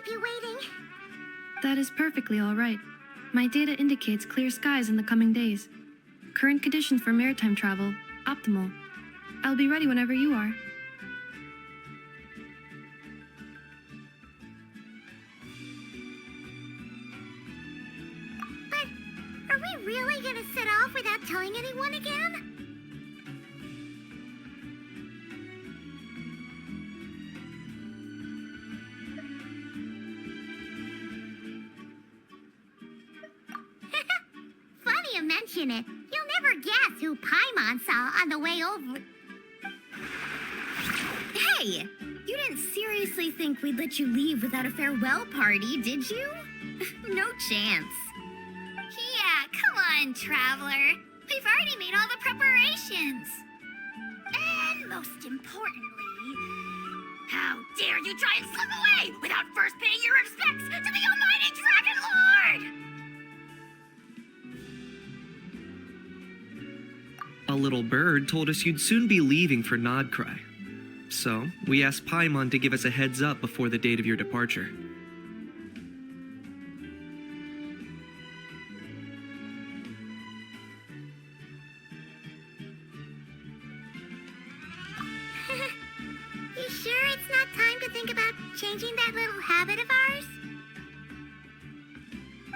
keep you waiting. That is perfectly all right. My data indicates clear skies in the coming days. Current conditions for maritime travel, optimal. I'll be ready whenever you are. But are we really gonna set off without telling anyone again? Funny you mention it. You'll never guess who Paimon saw on the way over. Hey! You didn't seriously think we'd let you leave without a farewell party, did you? No chance. Yeah, come on, Traveler. We've already made all the preparations. And most importantly, how dare you try and slip away without first paying your respects to the almighty Dragon Lord! A little bird told us you'd soon be leaving for Nodcry. So, we asked Paimon to give us a heads up before the date of your departure. You sure it's not time to think about changing that little habit of ours?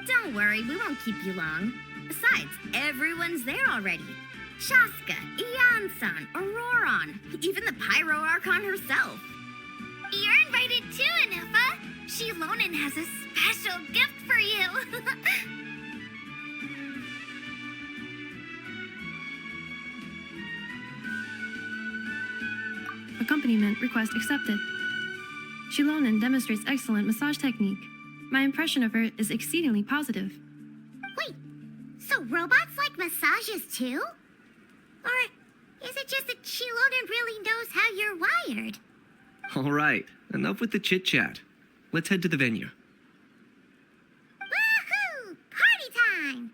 Don't worry, we won't keep you long. Besides, everyone's there already. Shaska, Ian-san, Auroron, even the Pyro Archon herself. You're invited too, Anufa. Shilonen has a special gift for you. Accompaniment request accepted. Shilonen demonstrates excellent massage technique. My impression of her is exceedingly positive. Wait, so robots like massages too? Or is it just that Shilonen really knows how you're wired? All right, enough with the chit-chat. Let's head to the venue. Woohoo! Party time!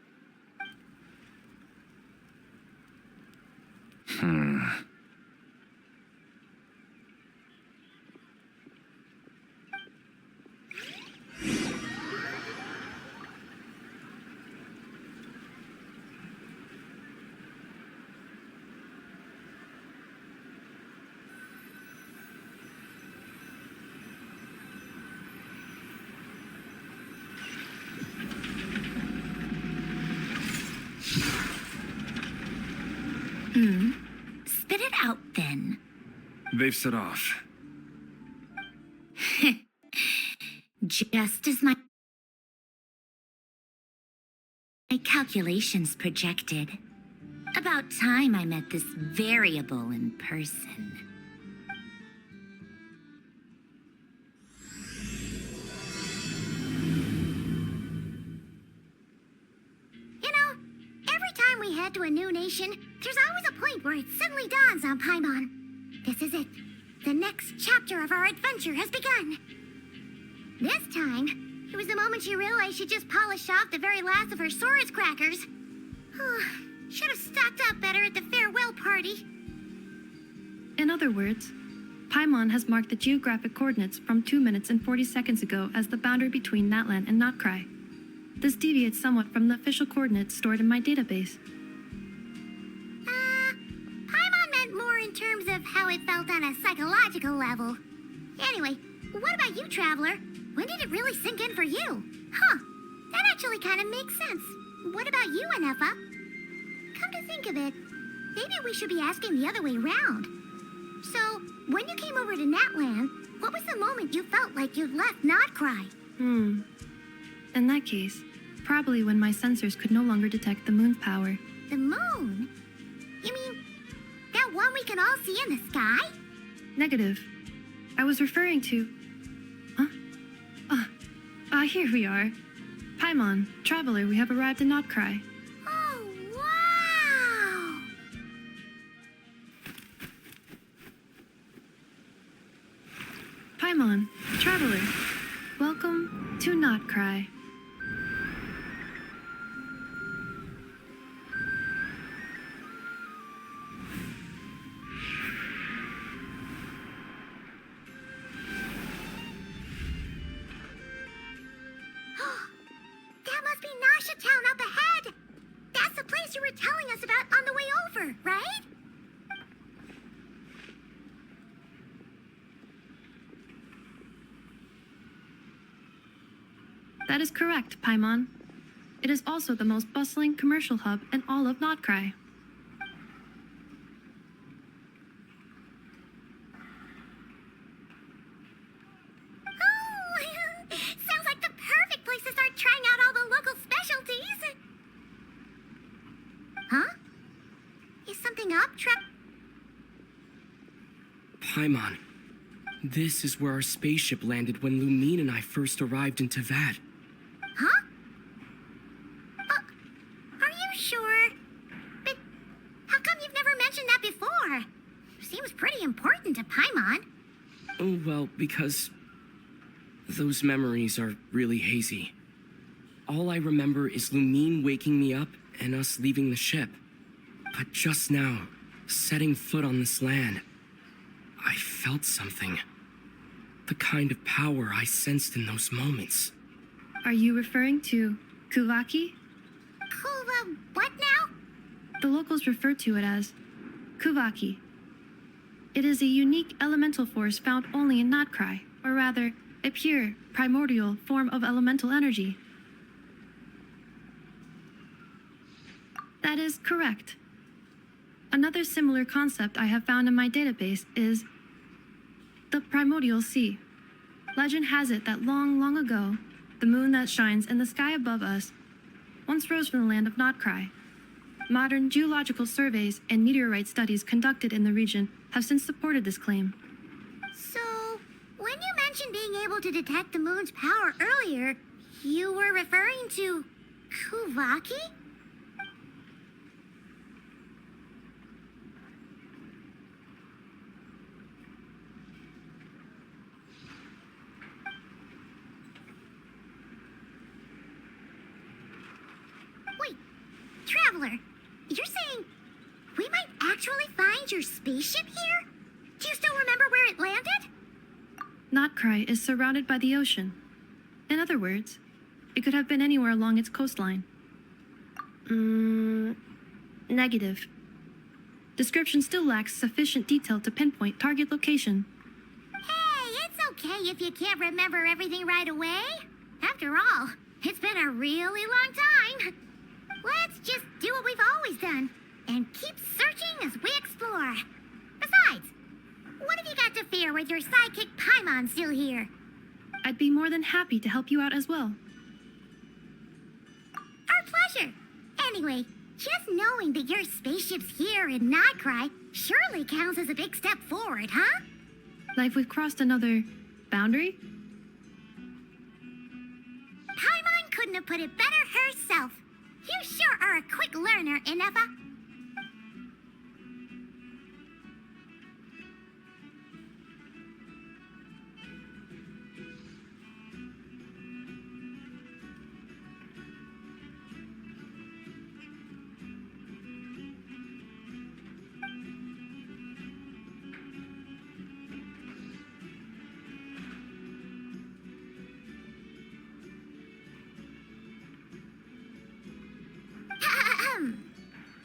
Spit it out then. They've set off. Just as my calculations projected. About time I met this variable in person. You know, every time we head to a new nation, there's always a point where it suddenly dawns on Paimon. This is it. The next chapter of our adventure has begun. This time, it was the moment she realized she just polished off the very last of her Saurus crackers. Should have stocked up better at the farewell party. In other words, Paimon has marked the geographic coordinates from 2 minutes and 40 seconds ago as the boundary between Natlan and Notcry. This deviates somewhat from the official coordinates stored in my database. Paimon meant more in terms of how it felt on a psychological level. Anyway, what about you, Traveler? When did it really sink in for you? Huh, that actually kind of makes sense. What about you, Anefa? Come to think of it, maybe we should be asking the other way around. So, when you came over to Natlan, what was the moment you felt like you'd left Notcry? In that case, probably when my sensors could no longer detect the moon's power. The moon? You mean that one we can all see in the sky? Negative. I was referring to... Here we are. Paimon, Traveler, we have arrived in Notcry. Oh, wow! Paimon, Traveler, welcome to Notcry. That is correct, Paimon. It is also the most bustling commercial hub in all of Notcry. Oh, sounds like the perfect place to start trying out all the local specialties. Huh? Is something up, Paimon, this is where our spaceship landed when Lumine and I first arrived in Tavad. Huh? Are you sure? But how come you've never mentioned that before? Seems pretty important to Paimon. Oh, well, because those memories are really hazy. All I remember is Lumine waking me up and us leaving the ship. But just now, setting foot on this land, I felt something. The kind of power I sensed in those moments. Are you referring to Kuvaki? What now? The locals refer to it as Kuvaki. It is a unique elemental force found only in Notcry, or rather, a pure, primordial form of elemental energy. That is correct. Another similar concept I have found in my database is the primordial sea. Legend has it that long, long ago, the moon that shines in the sky above us once rose from the land of Notcry. Modern geological surveys and meteorite studies conducted in the region have since supported this claim. So, when you mentioned being able to detect the moon's power earlier, you were referring to Kuvaki? Wait, Traveler, you're saying we might actually find your spaceship here? Do you still remember where it landed? Notcry is surrounded by the ocean. In other words, it could have been anywhere along its coastline. Negative. Description still lacks sufficient detail to pinpoint target location. Hey, it's okay if you can't remember everything right away. After all, it's been a really long time. Let's just do what we've always done and keep searching as we explore. Besides, what have you got to fear with your sidekick Paimon still here? I'd be more than happy to help you out as well. Our pleasure. Anyway, just knowing that your spaceship's here in Notcry surely counts as a big step forward, huh? Like we've crossed another boundary? Paimon couldn't have put it better herself. You sure are a quick learner, Inefa.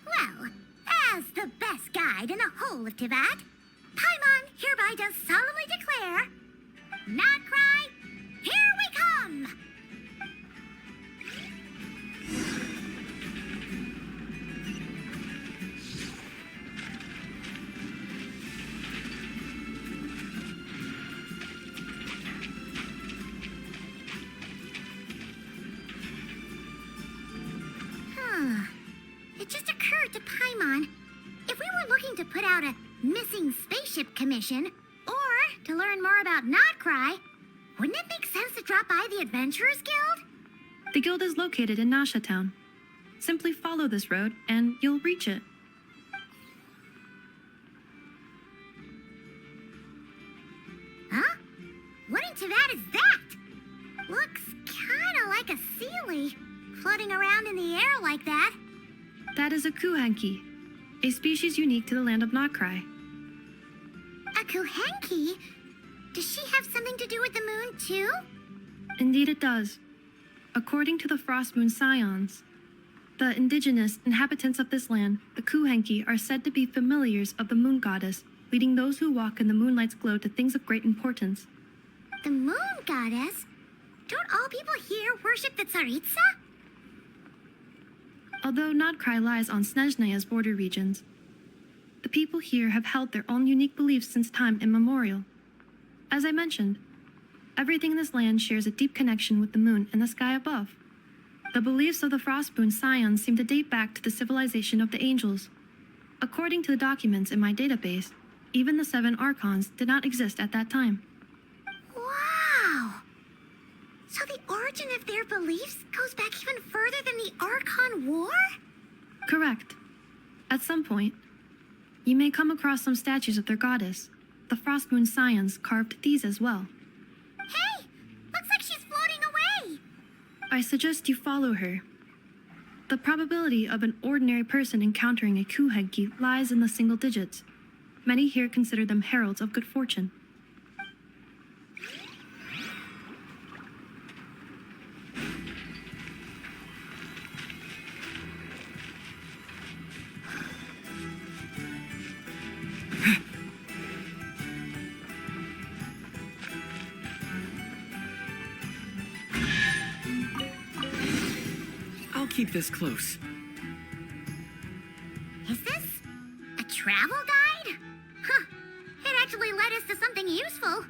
Well, as the best guide in the whole of Teyvat, Paimon hereby does solemnly declare, Notcry, here we come! It just occurred to Paimon, if we were looking to put out a missing spaceship commission, or to learn more about Notcry, wouldn't it make sense to drop by the Adventurers Guild? The guild is located in Nasha Town. Simply follow this road and you'll reach it. Huh? What in Teyvat is that? Looks kinda like a Sealy, floating around in the air like that. That is a Kuhanki, a species unique to the land of Notcry. A Kuhenki? Does she have something to do with the moon, too? Indeed it does. According to the Frost Moon Scions, the indigenous inhabitants of this land, the Kuhenki, are said to be familiars of the moon goddess, leading those who walk in the moonlight's glow to things of great importance. The moon goddess? Don't all people here worship the Tsaritsa? Although Nodcry lies on Snezhnaya's border regions, the people here have held their own unique beliefs since time immemorial. As I mentioned, everything in this land shares a deep connection with the moon and the sky above. The beliefs of the Frostmoon Scions seem to date back to the civilization of the angels. According to the documents in my database, even the 7 archons did not exist at that time. Wow! So the origin of their beliefs goes back even further than the Archon War? Correct. At some point, you may come across some statues of their goddess. The Frostmoon Scions carved these as well. Hey! Looks like she's floating away! I suggest you follow her. The probability of an ordinary person encountering a Kuhenki lies in the single digits. Many here consider them heralds of good fortune. I'll keep this close. Is this a travel guide? Huh. It actually led us to something useful.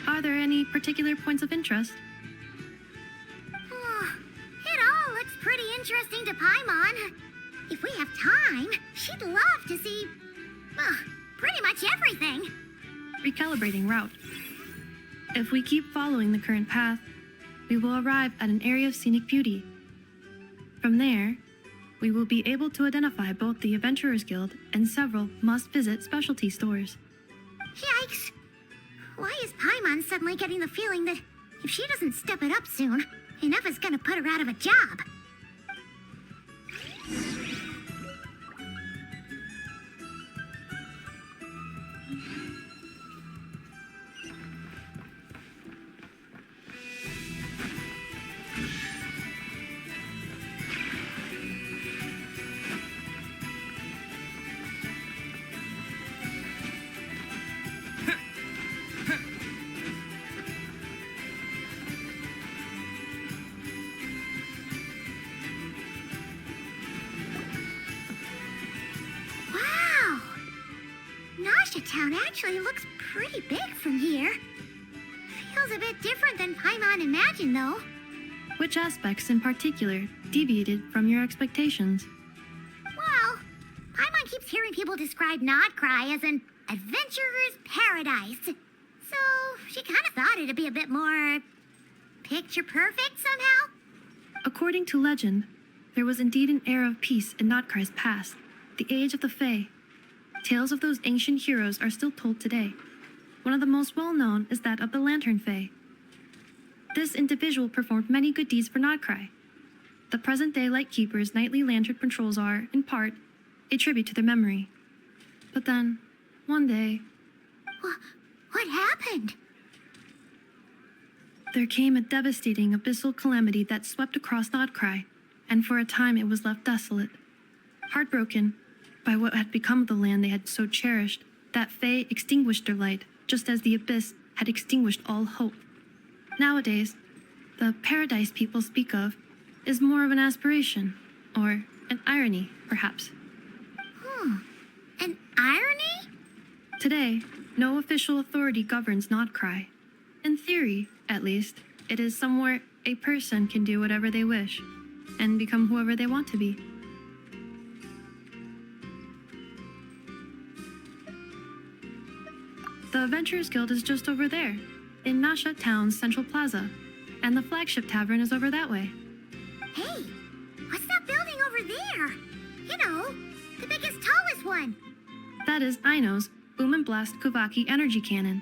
Are there any particular points of interest? It all looks pretty interesting to Paimon. If we have time, she'd love to see, pretty much everything. Recalibrating route. If we keep following the current path, we will arrive at an area of scenic beauty. From there, we will be able to identify both the Adventurers Guild and several must-visit specialty stores. Yikes. Why is Paimon suddenly getting the feeling that if she doesn't step it up soon, enough is gonna put her out of a job? Wow! Nasha Town actually looks pretty big from here. Feels a bit different than Paimon imagined, though. Which aspects in particular deviated from your expectations? Well, Paimon keeps hearing people describe Nodcry as an adventurer's paradise. So she kind of thought it'd be a bit more picture perfect somehow. According to legend, there was indeed an era of peace in Nodcry's past, the Age of the Fae. Tales of those ancient heroes are still told today. One of the most well-known is that of the Lantern Fae. This individual performed many good deeds for Nodcry. The present-day Lightkeeper's nightly lantern patrols are, in part, a tribute to their memory. But then, one day, What happened? there came a devastating abyssal calamity that swept across Nodcry, and for a time it was left desolate. Heartbroken by what had become of the land they had so cherished, that Fae extinguished their light, just as the abyss had extinguished all hope. Nowadays, the paradise people speak of is more of an aspiration, or an irony, perhaps. An irony? Today, no official authority governs Nodcry. In theory, at least, it is somewhere a person can do whatever they wish, and become whoever they want to be. The Adventurers Guild is just over there, in Nasha Town's Central Plaza, and the flagship tavern is over that way. Hey, what's that building over there? You know, the biggest, tallest one. That is Aino's Boom and Blast Kuvaki energy cannon.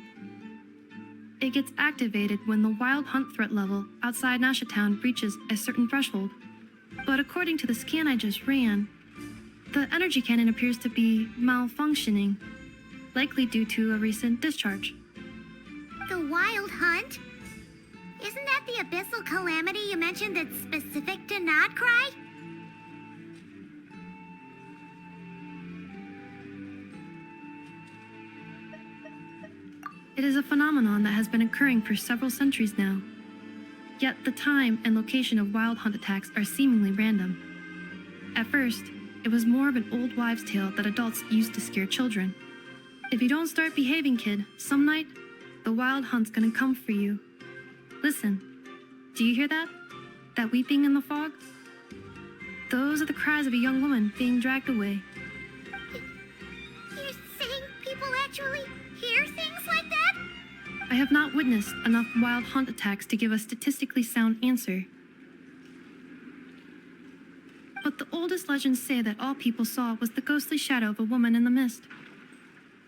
It gets activated when the wild hunt threat level outside Nasha Town reaches a certain threshold. But according to the scan I just ran, the energy cannon appears to be malfunctioning, likely due to a recent discharge. The Wild Hunt? Isn't that the the abyssal calamity you mentioned that's specific to Nodcry? It is a phenomenon that has been occurring for several centuries now. Yet the time and location of wild hunt attacks are seemingly random. At first, it was more of an old wives' tale that adults used to scare children. If you don't start behaving, kid, some night, the wild hunt's gonna come for you. Listen, do you hear that? That weeping in the fog? Those are the cries of a young woman being dragged away. You're saying people actually hear things like that? I have not witnessed enough wild hunt attacks to give a statistically sound answer. But the oldest legends say that all people saw was the ghostly shadow of a woman in the mist.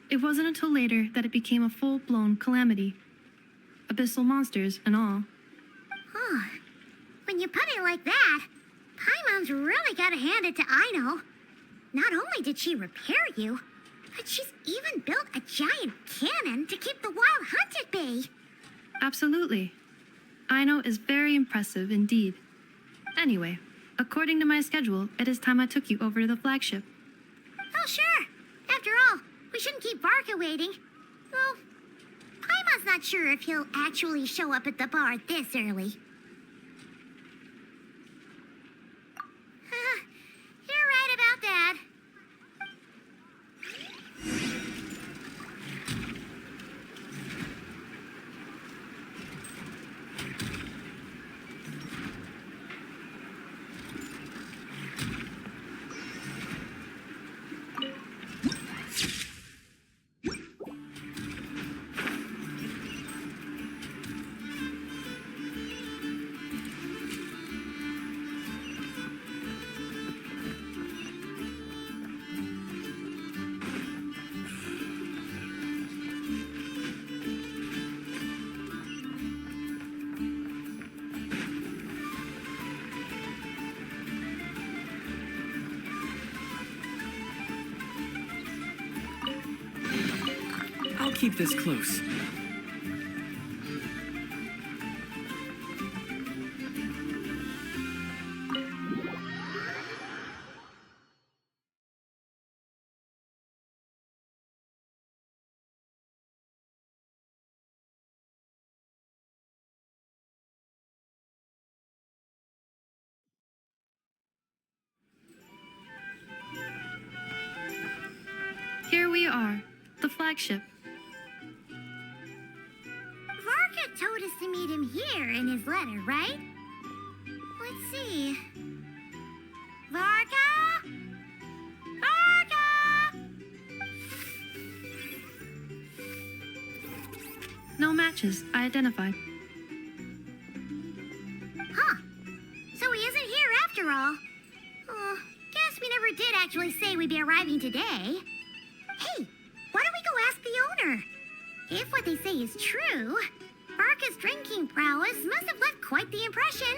It wasn't until later that it became a full-blown calamity. Abyssal monsters and all. Oh, when you put it like that, Paimon's really gotta hand it to Aino. Not only did she repair you, but she's even built a giant cannon to keep the wild hunt at bay. Absolutely. Aino is very impressive indeed. Anyway, according to my schedule, it is time I took you over to the flagship. Oh, sure. After all, we shouldn't keep Varka waiting. Well, Paimon's not sure if he'll actually show up at the bar this early. You're right about that. I'll keep this close. Here we are, the flagship. Varka told us to meet him here in his letter, right? Let's see. Varka? Varka! No matches, I identified. Huh. So he isn't here after all. Oh, guess we never did actually say we'd be arriving today. Hey, why don't we go ask the owner? If what they say is true, Varka's drinking prowess must have left quite the impression.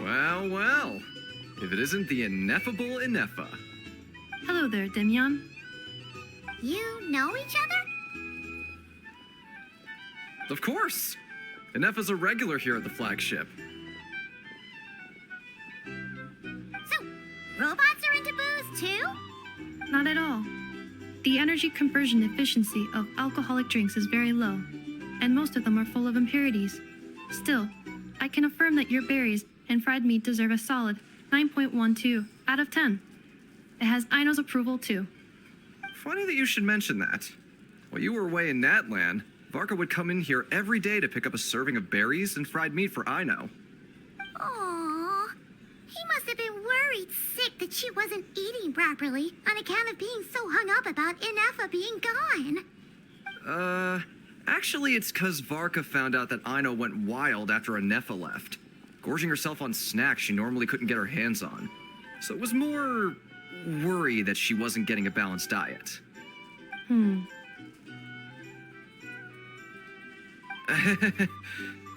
Well, well. If it isn't the ineffable Inefa. Hello there, Demyon. You know each other? Of course. Inefa's a regular here at the flagship. So, robots are into booze too? Not at all. The energy conversion efficiency of alcoholic drinks is very low, and most of them are full of impurities. Still, I can affirm that your berries and fried meat deserve a solid 9.12 out of 10. It has Aino's approval too. Funny that you should mention that. While you were away in Natlan, Varka would come in here every day to pick up a serving of berries and fried meat for Aino. Aww. He must have been worried sick that she wasn't eating properly on account of being so hung up about Inefa being gone. Actually it's 'cause Varka found out that Aino went wild after Inefa left, gorging herself on snacks she normally couldn't get her hands on. So it was more worry that she wasn't getting a balanced diet. I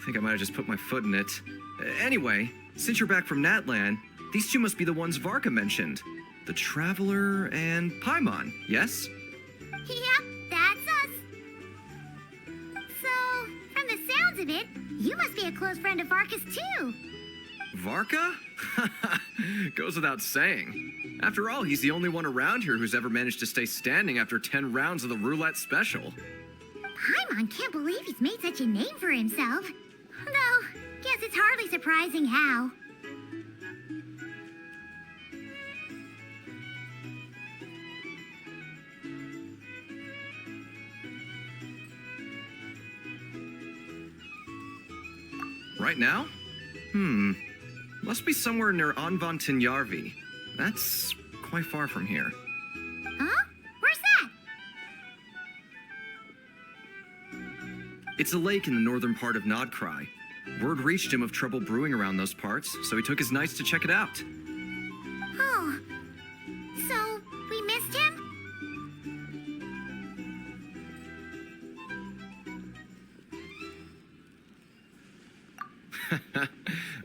think I might have just put my foot in it. Anyway, Since you're back from Natlan, these two must be the ones Varka mentioned. The Traveler and Paimon, yes? Yep, that's us. So, from the sounds of it, you must be a close friend of Varka's too. Varka? Goes without saying. After all, he's the only one around here who's ever managed to stay standing after 10 rounds of the roulette special. Paimon can't believe he's made such a name for himself. Though, guess it's hardly surprising how. Right now? Must be somewhere near Anvantinyarvi. That's quite far from here. Huh? Where's that? It's a lake in the northern part of Nodcry. Word reached him of trouble brewing around those parts, so he took his knights to check it out. Oh. So, we missed him?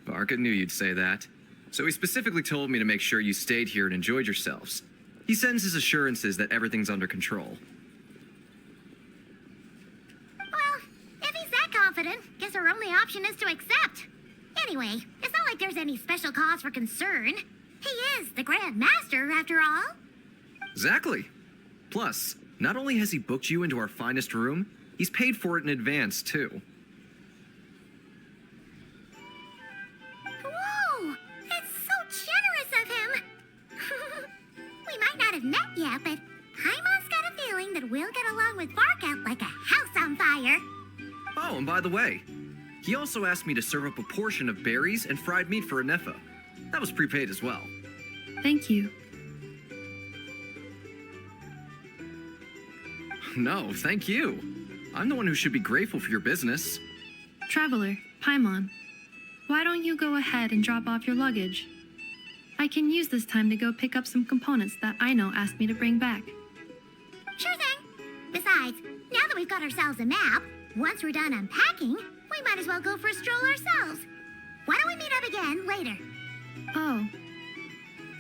Varka knew you'd say that. So he specifically told me to make sure you stayed here and enjoyed yourselves. He sends his assurances that everything's under control. Well, if he's that confident, guess our only option is to accept. Anyway, it's not like there's any special cause for concern. He is the Grand Master, after all. Exactly. Plus, not only has he booked you into our finest room, he's paid for it in advance, too. Whoa! It's so generous of him! We might not have met yet, but Paimon's got a feeling that we'll get along with Varka like a house on fire. Oh, and by the way, he also asked me to serve up a portion of berries and fried meat for Anefa. That was prepaid as well. Thank you. No, thank you. I'm the one who should be grateful for your business. Traveler, Paimon, why don't you go ahead and drop off your luggage? I can use this time to go pick up some components that Aino asked me to bring back. Sure thing. Besides, now that we've got ourselves a map, once we're done unpacking, we might as well go for a stroll ourselves. Why don't we meet up again later? Oh.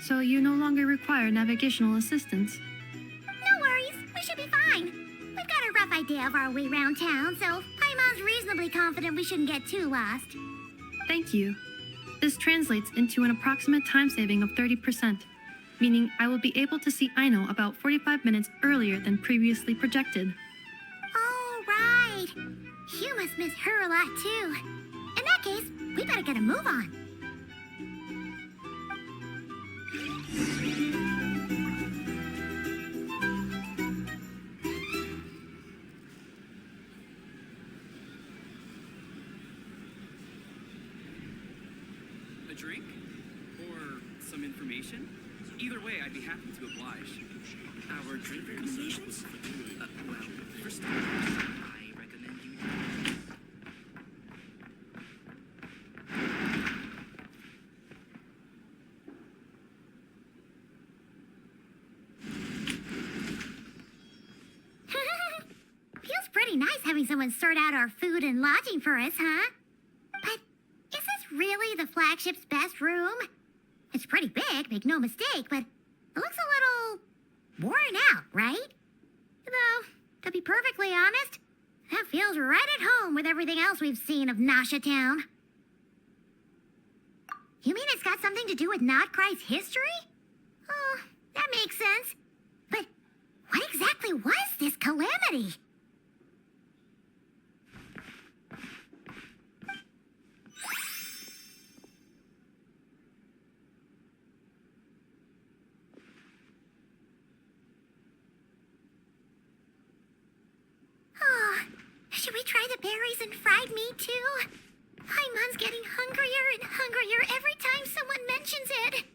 So you no longer require navigational assistance? No worries, we should be fine. We've got a rough idea of our way around town, so Paimon's reasonably confident we shouldn't get too lost. Thank you. This translates into an approximate time saving of 30%, meaning I will be able to see Aino about 45 minutes earlier than previously projected. Oh, right. You must miss her a lot, too. In that case, we better get a move on. A drink? Or some information? Either way, I'd be happy to oblige. Our drink recommendations? Well, first of all, I recommend you... Feels pretty nice having someone sort out our food and lodging for us, huh? But is this really the flagship's best room? It's pretty big, make no mistake, but it looks a little worn out, right? Though, to be perfectly honest, that feels right at home with everything else we've seen of Nasha Town. You mean it's got something to do with Nodcry's history? Oh, that makes sense. But what exactly was this calamity? Oh, should we try the berries and fried meat too? Paimon's getting hungrier and hungrier every time someone mentions it.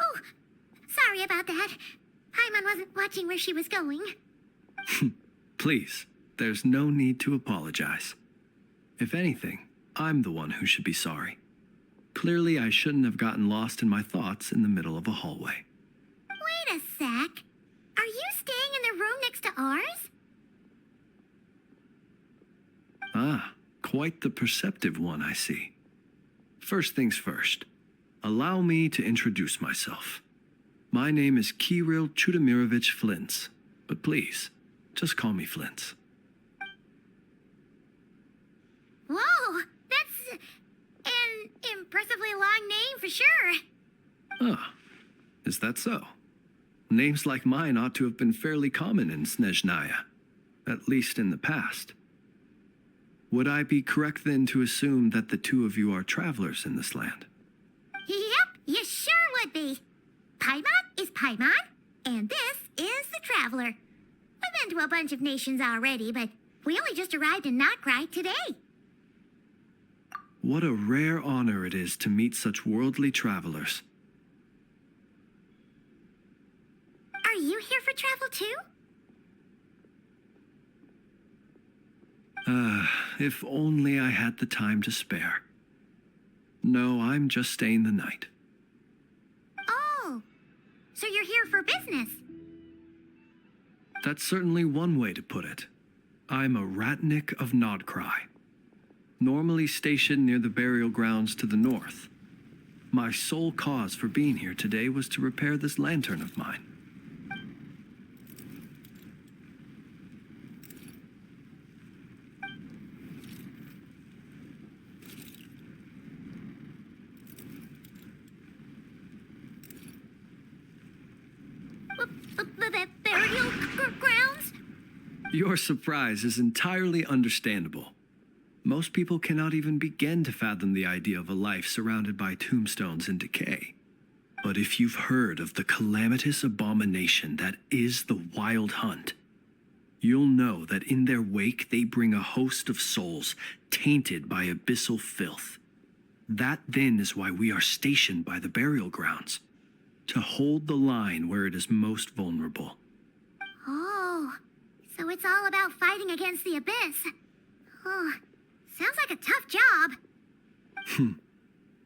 Oh, sorry about that. Paimon wasn't watching where she was going. Please, there's no need to apologize. If anything, I'm the one who should be sorry. Clearly, I shouldn't have gotten lost in my thoughts in the middle of a hallway. Wait a sec. Are you staying in the room next to ours? Ah, Quite the perceptive one, I see. First things first, allow me to introduce myself. My name is Kirill Chudamirovich Flintz, but please, just call me Flintz. Whoa, that's an impressively long name for sure. Ah, is that so? Names like mine ought to have been fairly common in Snezhnaya, at least in the past. Would I be correct then to assume that the two of you are travelers in this land? Yep, you sure would be. Paimon is Paimon, and this is the Traveler. We've been to a bunch of nations already, but we only just arrived in Notcry today. What a rare honor it is to meet such worldly travelers. Are you here for travel too? If only I had the time to spare. No, I'm just staying the night. Oh, so you're here for business? That's certainly one way to put it. I'm a Ratnik of Nodcry, normally stationed near the burial grounds to the north. My sole cause for being here today was to repair this lantern of mine. Burial grounds? Your surprise is entirely understandable. Most people cannot even begin to fathom the idea of a life surrounded by tombstones and decay. But if you've heard of the calamitous abomination that is the Wild Hunt, you'll know that in their wake they bring a host of souls tainted by abyssal filth. That then is why we are stationed by the burial grounds, to hold the line where it is most vulnerable. Oh, so it's all about fighting against the abyss. Oh, sounds like a tough job.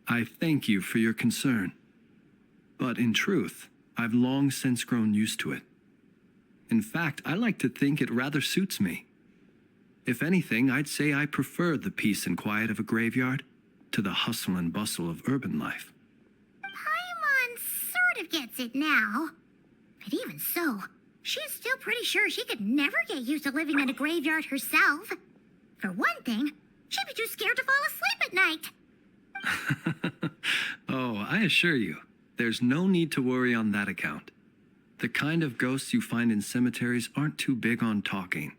I thank you for your concern. But in truth, I've long since grown used to it. In fact, I like to think it rather suits me. If anything, I'd say I prefer the peace and quiet of a graveyard to the hustle and bustle of urban life. Paimon sort of gets it now. But even so, she's still pretty sure she could never get used to living in a graveyard herself. For one thing, she'd be too scared to fall asleep at night. Oh, I assure you, there's no need to worry on that account. The kind of ghosts you find in cemeteries aren't too big on talking.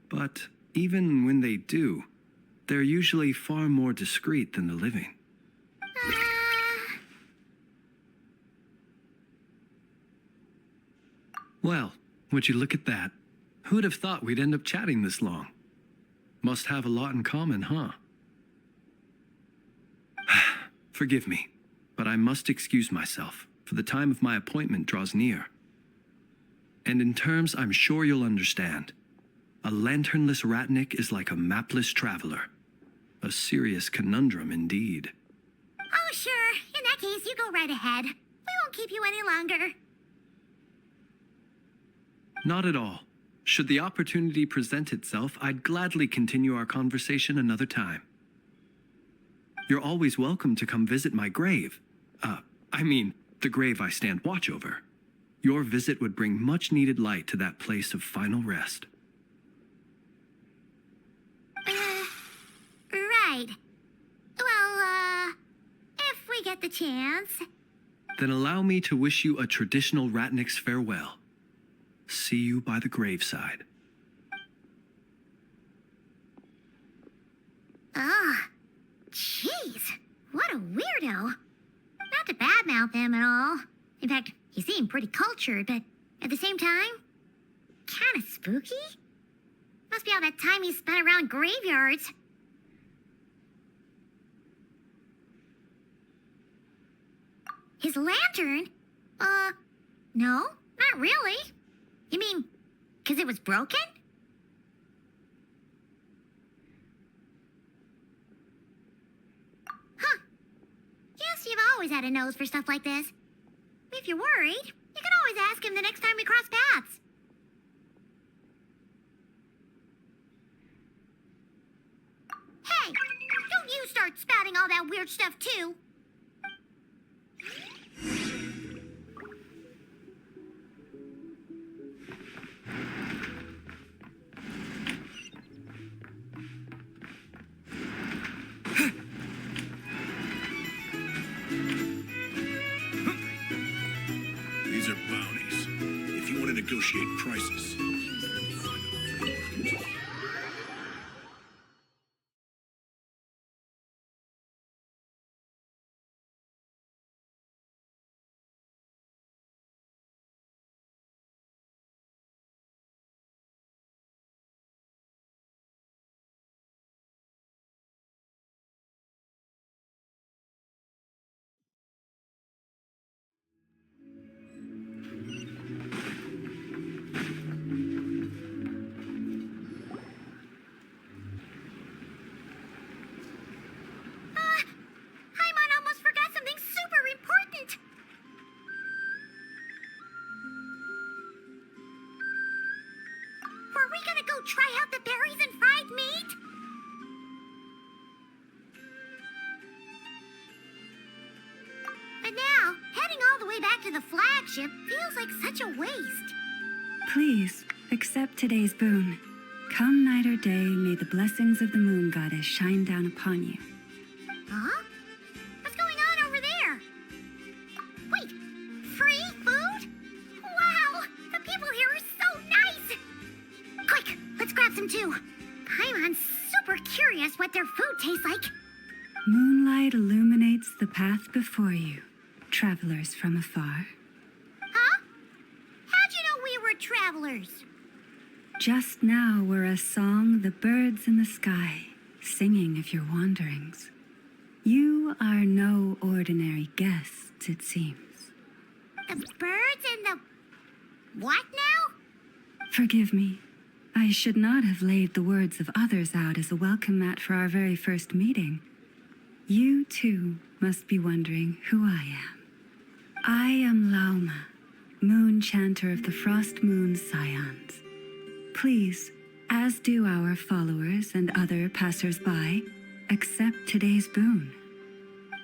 But even when they do, they're usually far more discreet than the living. Well, would you look at that? Who'd have thought we'd end up chatting this long? Must have a lot in common, huh? Forgive me, but I must excuse myself, for the time of my appointment draws near. And in terms I'm sure you'll understand, a lanternless Ratnik is like a mapless traveler. A serious conundrum indeed. Oh, sure. In that case, you go right ahead. We won't keep you any longer. Not at all. Should the opportunity present itself, I'd gladly continue our conversation another time. You're always welcome to come visit my grave. The grave I stand watch over. Your visit would bring much needed light to that place of final rest. Right. Well, if we get the chance. Then allow me to wish you a traditional Ratnik's farewell. See you by the graveside. Ugh. Jeez. What a weirdo. Not to badmouth him at all. In fact, he seemed pretty cultured, but at the same time, kinda spooky? Must be all that time he spent around graveyards. His lantern? No, not really. You mean, 'cause it was broken? Huh. Guess you've always had a nose for stuff like this. If you're worried, you can always ask him the next time we cross paths. start spouting all that weird stuff too. These are bounties. If you want to negotiate prices. Paimon almost forgot something super important. Were we gonna go try out the berries and fried meat? But now, heading all the way back to the flagship feels like such a waste. Please, accept today's boon. Come night or day, may the blessings of the moon goddess shine down upon you. Huh? What's going on over there? Wait, free food? Wow, the people here are so nice! Quick, let's grab some too. Paimon's super curious what their food tastes like. Moonlight illuminates the path before you, travelers from afar. Huh? How'd you know we were travelers? Just now were a song the birds in the sky, singing of your wanderings. You are no ordinary guests, it seems. The birds and the... what now? Forgive me. I should not have laid the words of others out as a welcome mat for our very first meeting. You, too, must be wondering who I am. I am Lauma, moon chanter of the Frost Moon Scions. Please, as do our followers and other passers-by, accept today's boon.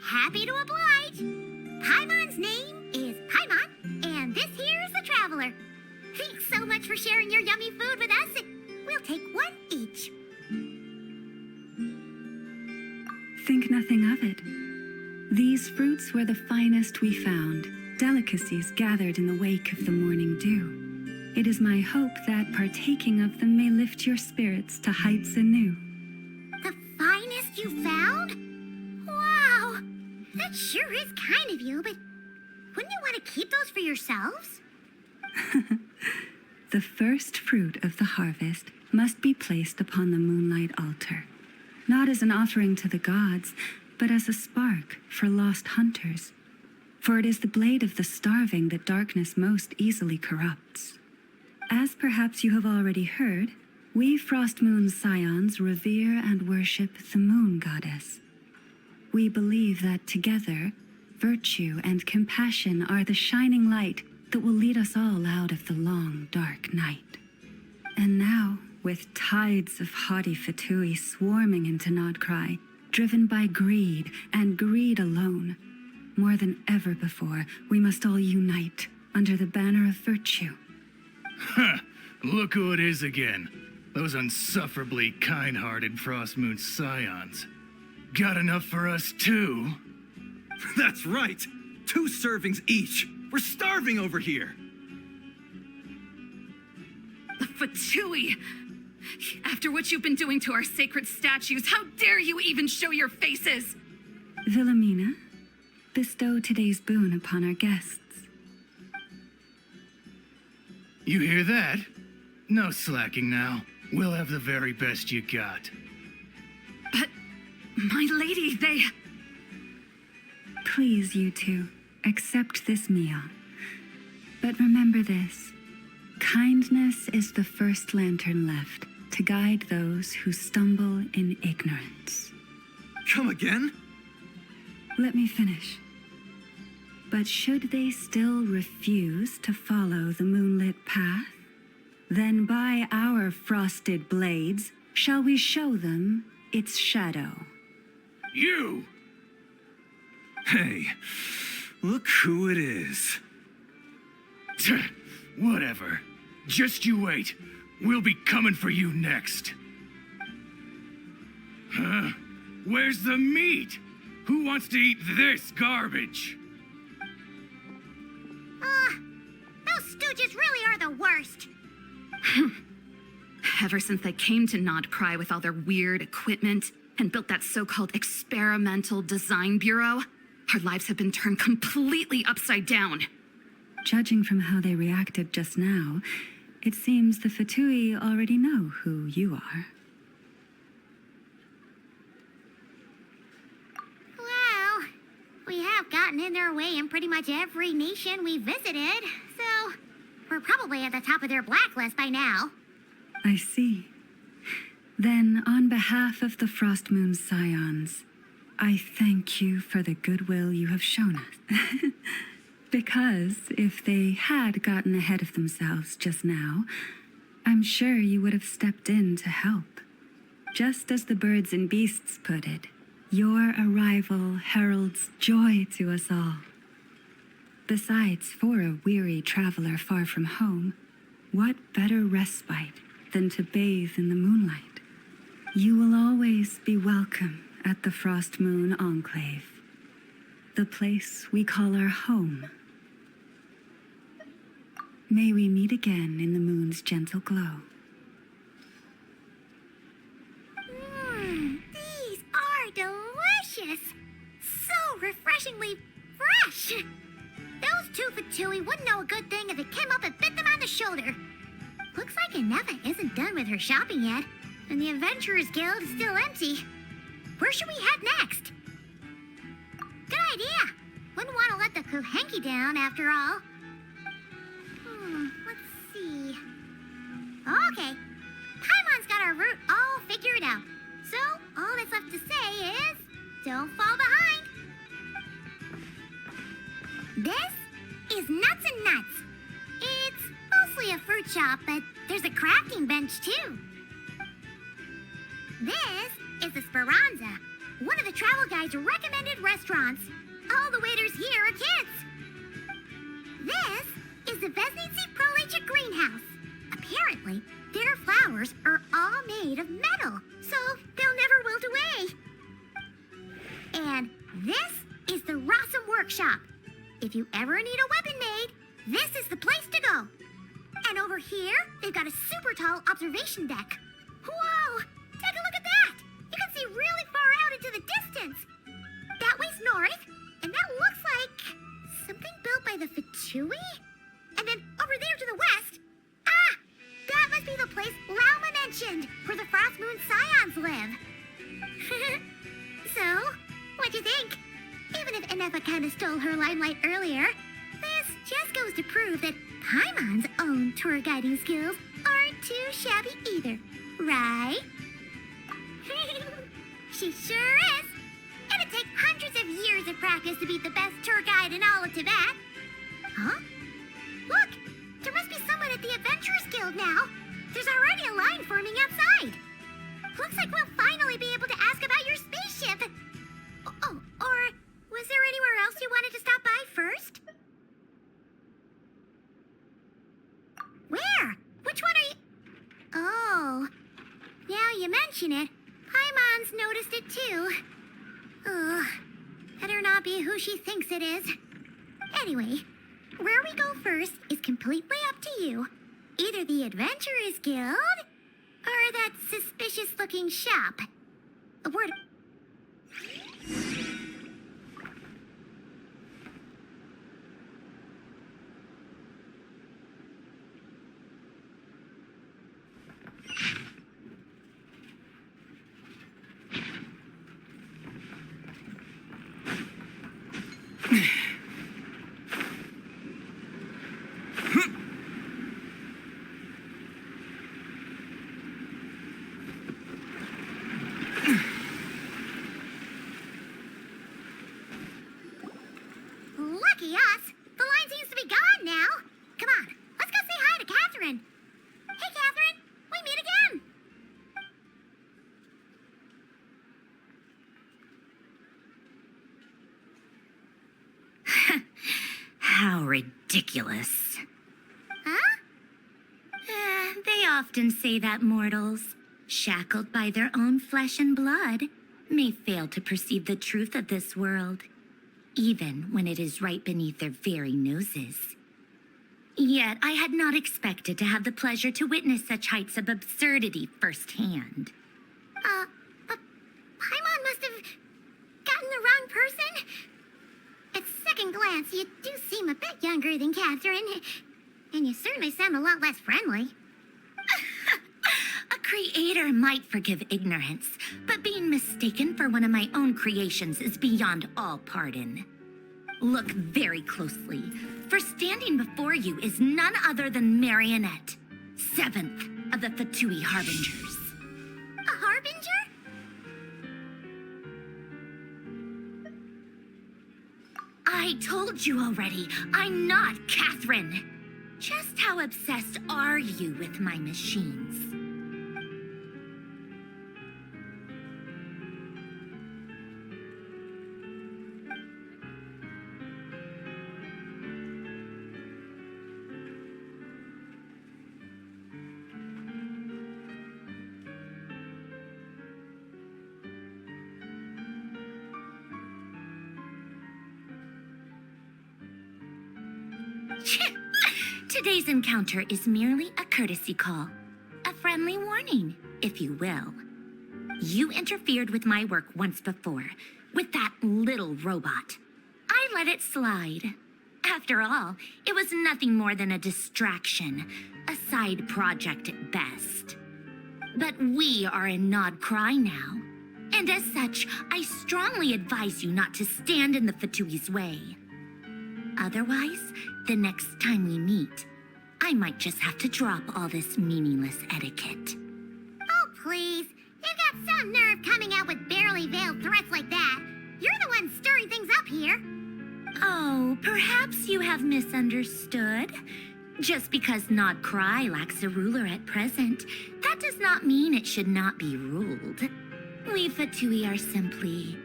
Happy to oblige. Paimon's name is Paimon, and this here's the traveler. Thanks so much for sharing your yummy food with us. We'll take one each. Think nothing of it. These fruits were the finest we found, delicacies gathered in the wake of the morning dew. It is my hope that partaking of them may lift your spirits to heights anew. The finest you found? Wow, that sure is kind of you, but wouldn't you want to keep those for yourselves? The first fruit of the harvest must be placed upon the moonlight altar, not as an offering to the gods, but as a spark for lost hunters. For it is the blade of the starving that darkness most easily corrupts. As perhaps you have already heard, we Frost Moon Scions revere and worship the moon goddess. We believe that together, virtue and compassion are the shining light that will lead us all out of the long, dark night. And now, with tides of haughty Fatui swarming into Nodcry, driven by greed and greed alone, more than ever before, we must all unite under the banner of virtue. Huh, look who it is again. Those unsufferably kind-hearted Frost Moon Scions. Got enough for us too? That's right! 2 servings each! We're starving over here! The Fatui! After what you've been doing to our sacred statues, how dare you even show your faces? Wilhelmina, bestow today's boon upon our guests. You hear that? No slacking now. We'll have the very best you got. But, my lady, they... Please, you two, accept this meal. But remember this. Kindness is the first lantern left to guide those who stumble in ignorance. Come again? Let me finish. But should they still refuse to follow the moonlit path, then by our frosted blades shall we show them its shadow. You! Hey, look who it is. Whatever. Just you wait. We'll be coming for you next. Huh? Where's the meat? Who wants to eat this garbage? Those stooges really are the worst. Ever since they came to Nod Cry with all their weird equipment and built that so-called experimental design bureau, our lives have been turned completely upside down. Judging from how they reacted just now, it seems the Fatui already know who you are. Well, we have gotten in their way in pretty much every nation we visited, so we're probably at the top of their blacklist by now. I see. Then, on behalf of the Frost Moon Scions, I thank you for the goodwill you have shown us. Because if they had gotten ahead of themselves just now, I'm sure you would have stepped in to help. Just as the birds and beasts put it, your arrival heralds joy to us all. Besides, for a weary traveler far from home, what better respite than to bathe in the moonlight? You will always be welcome at the Frost Moon Enclave, the place we call our home. May we meet again in the moon's gentle glow. These are delicious! So refreshingly fresh! Those two Fatui wouldn't know a good thing if it came up and bit them on the shoulder. Looks like Inefa isn't done with her shopping yet, and the Adventurers Guild is still empty. Where should we head next? Good idea! Wouldn't want to let the Kuhenki down after all. Let's see. Okay. Paimon's got our route all figured out. So, all that's left to say is, don't fall behind. This is Nuts and Nuts. It's mostly a fruit shop, but there's a crafting bench too. This is the Speranza, one of the travel guide's recommended restaurants. All the waiters here are kids. This is the Vesnici Prolicha greenhouse. Apparently, their flowers are all made of metal, so they'll never wilt away. And this is the Rossum Workshop. If you ever need a weapon made, this is the place to go. And over here, they've got a super tall observation deck. Whoa! Take a look at that! You can see really far out into the distance. That way's north, and that looks like something built by the Fatui? And then over there to the west, that must be the place Lauma mentioned, where the Frost Moon Scions live. So, what'd you think? Even if Inefa kinda stole her limelight earlier, this just goes to prove that Paimon's own tour guiding skills aren't too shabby either, right? She sure is. It'd take hundreds of years of practice to beat the best tour guide in all of Tibet. Huh? Look, there must be someone at the Adventurers Guild now. There's already a line forming outside. Looks like we'll finally be able to ask about your spaceship. Oh, or was there anywhere else you wanted to stop by first? Where? Which one are you? Oh, now you mention it, Paimon's noticed it too. Ugh, better not be who she thinks it is. Anyway, where we go first is completely up to you. Either the Adventurers Guild, or that suspicious-looking shop. A word... How ridiculous. Huh? They often say that mortals, shackled by their own flesh and blood, may fail to perceive the truth of this world, even when it is right beneath their very noses. Yet I had not expected to have the pleasure to witness such heights of absurdity firsthand. But Paimon must have gotten the wrong person. At second glance, you do seem a bit younger than Catherine, and you certainly sound a lot less friendly. A creator might forgive ignorance, but being mistaken for one of my own creations is beyond all pardon. Look very closely, for standing before you is none other than Marionette, 7th of the Fatui Harbingers. A harbinger? I told you already, I'm not Catherine. Just how obsessed are you with my machines? Today's encounter is merely a courtesy call. A friendly warning, if you will. You interfered with my work once before, with that little robot. I let it slide. After all, it was nothing more than a distraction, a side project at best. But we are in Nod Cry now, and as such, I strongly advise you not to stand in the Fatui's way. Otherwise, the next time we meet, I might just have to drop all this meaningless etiquette. Oh, please. You've got some nerve coming out with barely veiled threats like that. You're the one stirring things up here. Oh, perhaps you have misunderstood. Just because Nod Cry lacks a ruler at present, that does not mean it should not be ruled. We Fatui are simply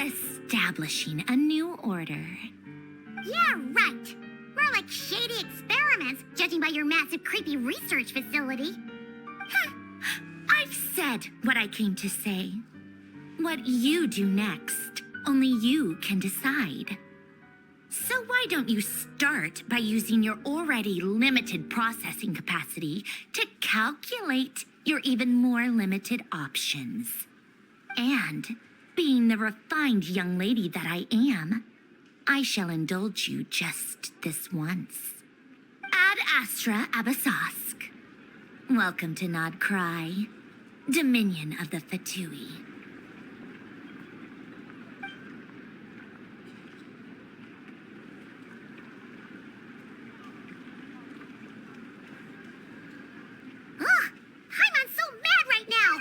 establishing a new order. Yeah, right. More like shady experiments, judging by your massive, creepy research facility. I've said what I came to say. What you do next, only you can decide. So why don't you start by using your already limited processing capacity to calculate your even more limited options? And, being the refined young lady that I am, I shall indulge you just this once. Ad Astra Abasask. Welcome to Nod Cry, Dominion of the Fatui. Ugh! Paimon's so mad right now!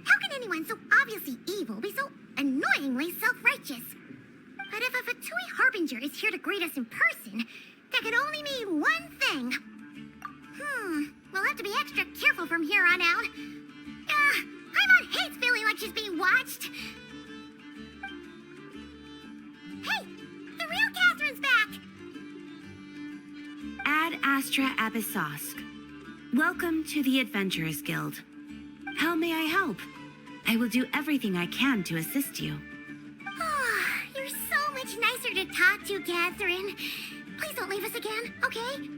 How can anyone so obviously evil be so annoyingly self-righteous? But if a Fatui Harbinger is here to greet us in person, that could only mean one thing. We'll have to be extra careful from here on out. Paimon hates feeling like she's being watched. Hey, the real Catherine's back! Ad Astra Abyssosque. Welcome to the Adventurers Guild. How may I help? I will do everything I can to assist you. You're so much nicer to talk to, Catherine. Please don't leave us again, okay?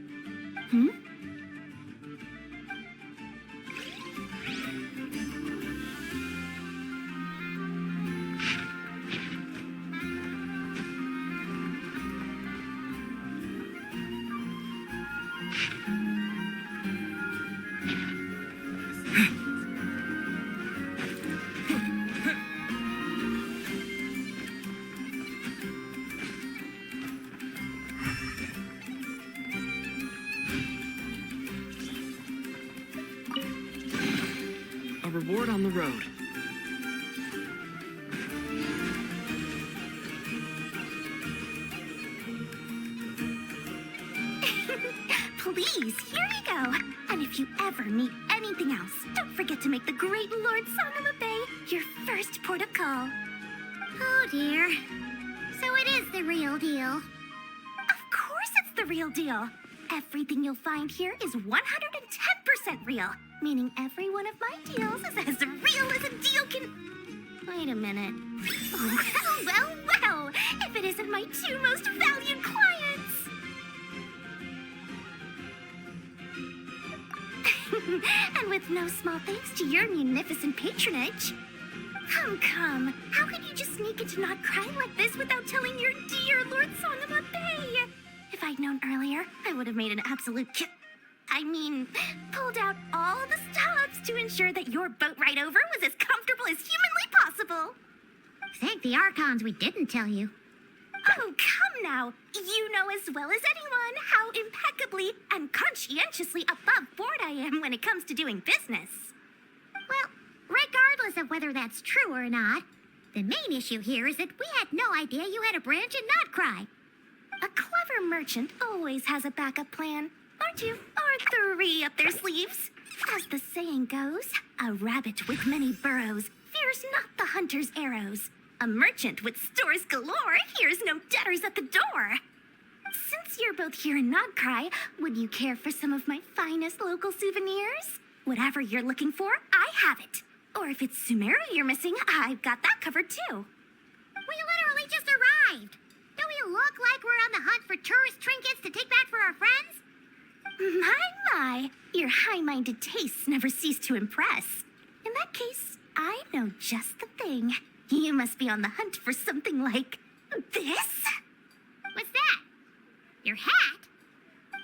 A reward on the road. Please, here you go. And if you ever need anything else, don't forget to make the great Lord Song of the Bay your first port of call. Oh dear. So it is the real deal. Of course the real deal. Everything you'll find here is 110% real, meaning every one of my deals is as real as a deal can... Wait a minute. Well, if it isn't my two most valued clients! And with no small thanks to your munificent patronage. Come, how could you just sneak into Not Cry like this without telling your dear Lord Songamabe? If I'd known earlier, I would have made an absolute pulled out all the stops to ensure that your boat ride over was as comfortable as humanly possible. Thank the archons we didn't tell you. Oh, come now. You know as well as anyone how impeccably and conscientiously above board I am when it comes to doing business. Well, regardless of whether that's true or not, the main issue here is that we had no idea you had a branch in Not Cry. A clever merchant always has a backup plan, or two, or three up their sleeves. As the saying goes, a rabbit with many burrows fears not the hunter's arrows. A merchant with stores galore hears no debtors at the door. Since you're both here in Not Cry, would you care for some of my finest local souvenirs? Whatever you're looking for, I have it. Or if it's Sumeru you're missing, I've got that covered too. We literally just arrived. Do we look like we're on the hunt for tourist trinkets to take back for our friends? My, your high-minded tastes never cease to impress. In that case, I know just the thing. You must be on the hunt for something like this? What's that? Your hat?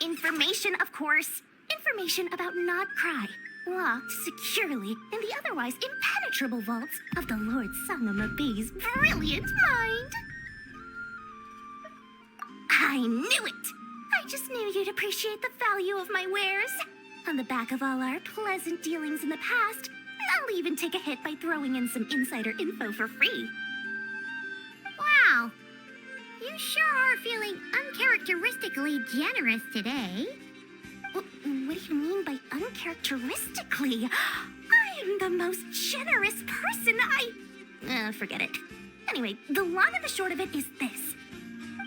Information, of course. Information about Not Cry, locked securely in the otherwise impenetrable vaults of the Lord Sangamabe's brilliant mind. I knew it! I just knew you'd appreciate the value of my wares. On the back of all our pleasant dealings in the past, I'll even take a hit by throwing in some insider info for free. Wow. You sure are feeling uncharacteristically generous today. What do you mean by uncharacteristically? I am the most generous person forget it. Anyway, the long and the short of it is this.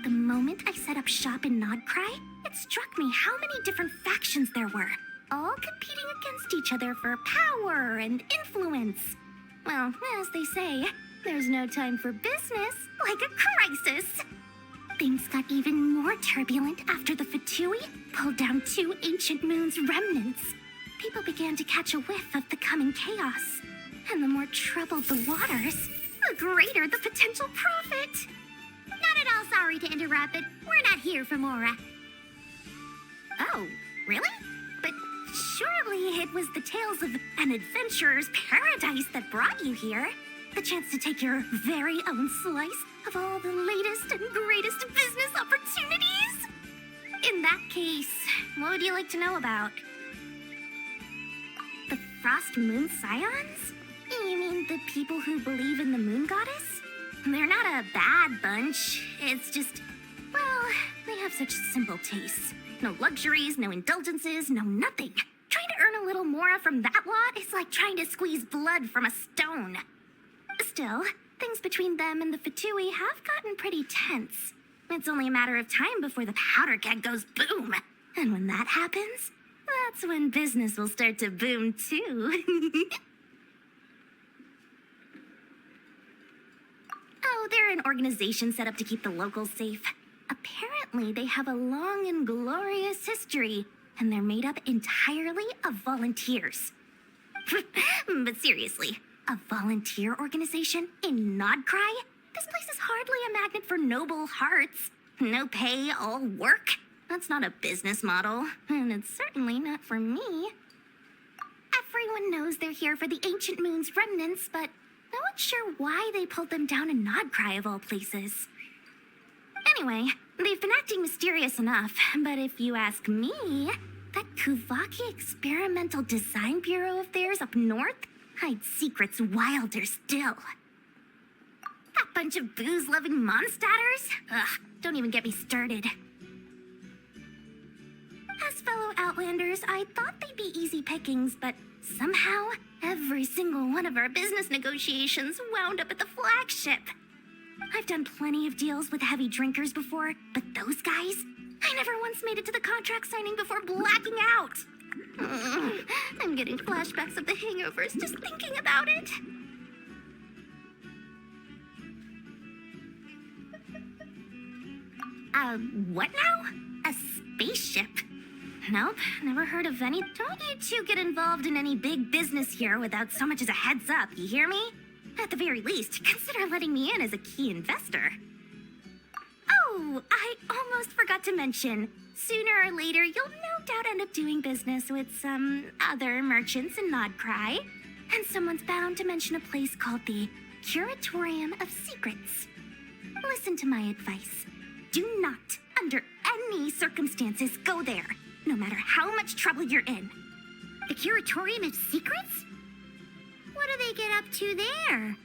The moment I set up shop in Not Cry, it struck me how many different factions there were, all competing against each other for power and influence. Well, as they say, there's no time for business like a crisis. Things got even more turbulent after the Fatui pulled down 2 ancient moon's remnants. People began to catch a whiff of the coming chaos. And the more troubled the waters, the greater the potential profit. Not at all sorry to interrupt, but we're not here for Mora. Oh, really? But surely it was the tales of an adventurer's paradise that brought you here. The chance to take your very own slice of all the latest and greatest business opportunities. In that case, what would you like to know about? The Frost Moon Scions? You mean the people who believe in the moon goddess? They're not a bad bunch. It's just, well, they have such simple tastes. No luxuries, no indulgences, no nothing. Trying to earn a little more from that lot is like trying to squeeze blood from a stone. Still, things between them and the Fatui have gotten pretty tense. It's only a matter of time before the powder keg goes boom. And when that happens, that's when business will start to boom too. Oh, they're an organization set up to keep the locals safe. Apparently, they have a long and glorious history, and they're made up entirely of volunteers. But seriously, a volunteer organization in Not Cry? This place is hardly a magnet for noble hearts. No pay, all work. That's not a business model, and it's certainly not for me. Everyone knows they're here for the Ancient Moon's remnants, but no one's sure why they pulled them down in Not Cry of all places. Anyway, they've been acting mysterious enough, but if you ask me, that Kuvaki Experimental Design Bureau of theirs up north hides secrets wilder still. That bunch of booze-loving monstatters? Ugh, don't even get me started. As fellow Outlanders, I thought they'd be easy pickings, but somehow, every single one of our business negotiations wound up at the flagship. I've done plenty of deals with heavy drinkers before, but those guys? I I never once made it to the contract signing before blacking out. I'm getting flashbacks of the hangovers just thinking about it. What now? A spaceship? Nope, never heard of any. Don't you two get involved in any big business here without so much as a heads up, you hear me? At the very least, consider letting me in as a key investor. Oh, I almost forgot to mention. Sooner or later, you'll no doubt end up doing business with some other merchants in Nodcry. And someone's bound to mention a place called the Curatorium of Secrets. Listen to my advice. Do not, under any circumstances, go there, no matter how much trouble you're in. The Curatorium of Secrets? What do they get up to there?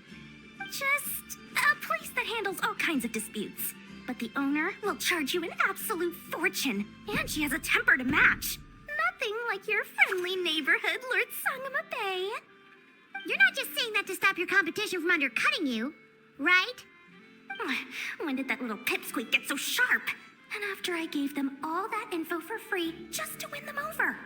Just a place that handles all kinds of disputes. But the owner will charge you an absolute fortune, and she has a temper to match. Nothing like your friendly neighborhood Lord Sangama Bay. You're not just saying that to stop your competition from undercutting you, right? When did that little pipsqueak get so sharp? And after I gave them all that info for free just to win them over.